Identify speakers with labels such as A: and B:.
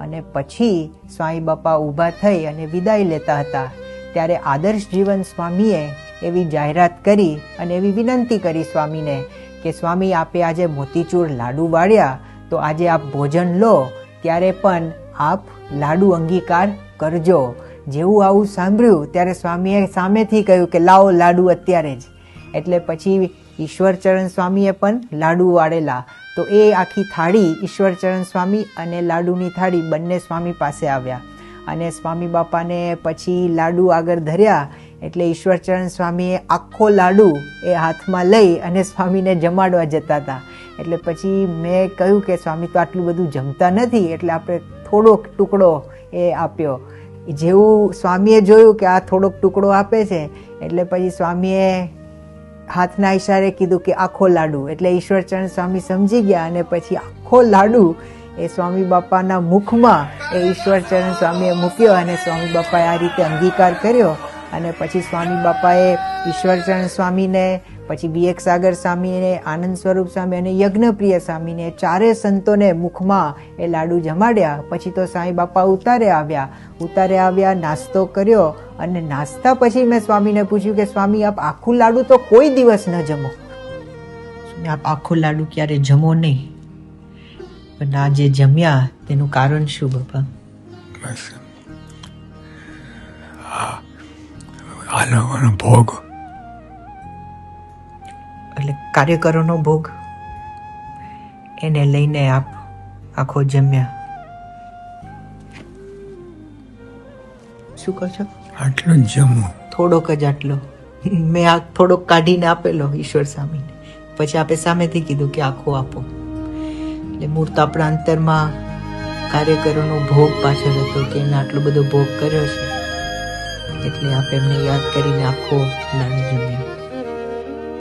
A: અને પછી સ્વામી બાપા ઊભા થઈ અને વિદાય લેતા હતા ત્યારે આદર્શ જીવન સ્વામીએ એવી જાહેરાત કરી અને એવી વિનંતી કરી સ્વામીને કે સ્વામી આપે આજે મોતીચૂર લાડુ વાળ્યા તો આજે આપ ભોજન લો ત્યારે પણ આપ લાડુ અંગીકાર કરજો. જેવું આવું સાંભળ્યું ત્યારે સ્વામીએ સામેથી કહ્યું કે લાવો લાડુ અત્યારે જ. એટલે પછી ઈશ્વરચરણ સ્વામીએ પણ લાડુ વાળેલા. તો એ આખી થાળી ઈશ્વરચરણ સ્વામી અને લાડુની થાળી બંને સ્વામી પાસે આવ્યા અને સ્વામી બાપાને પછી લાડુ આગળ ધર્યા. એટલે ઈશ્વરચરણ સ્વામીએ આખો લાડુ એ હાથમાં લઈ અને સ્વામીને જમાડવા જતા હતા. એટલે પછી મેં કહ્યું કે સ્વામી તો આટલું બધું જમતા નથી એટલે આપણે થોડોક ટુકડો એ આપ્યો. જેવું સ્વામીએ જોયું કે આ થોડોક ટુકડો આપે છે એટલે પછી સ્વામીએ હાથના ઈશારે કીધું કે આખો લાડુ. એટલે ઈશ્વરચરણ સ્વામી સમજી ગયા અને પછી આખો લાડુ એ સ્વામી બાપાના મુખમાં એ ઈશ્વરચરણ સ્વામીએ મૂક્યો અને સ્વામી બાપાએ આ રીતે અંગીકાર કર્યો. અને પછી સ્વામી બાપાએ ઈશ્વરચરણ સ્વામીને, પછી BX સાગર સ્વામીને, આનંદ સ્વરૂપ સ્વામી અને યજ્ઞપ્રિય સ્વામીને ચારે સંતોને મુખમાં એ લાડુ જમાડ્યા. પછી તો સ્વામી બાપા ઉતારે આવ્યા, નાસ્તો કર્યો અને નાસ્તા પછી મેં સ્વામીને પૂછ્યું કે સ્વામી આપ આખું લાડુ તો કોઈ દિવસ ન જમો, આપ આખું લાડુ ક્યારે જમો નહીં, પણ આ જે જમ્યા તેનું કારણ શું બાપા?
B: આ લોકોનો ભોગ
A: એટલે કાર્યકરોનો ભોગ એને લઈને આપ આખો જમ્યા. શું કહો છો?
B: આટલો જ જમવું,
A: થોડોક જ આટલો. મેં આ થોડોક કાઢીને આપેલો ઈશ્વર સ્વામીને. પછી આપે સામેથી કીધું કે આખો આપો. એટલે મૂર્ત આપણા અંતરમાં કાર્યકરોનો ભોગ પાછળ હતો કે એને આટલો બધો ભોગ કર્યો છે એટલે આપ એમને યાદ કરીને આખો લાડુ જમ્યા.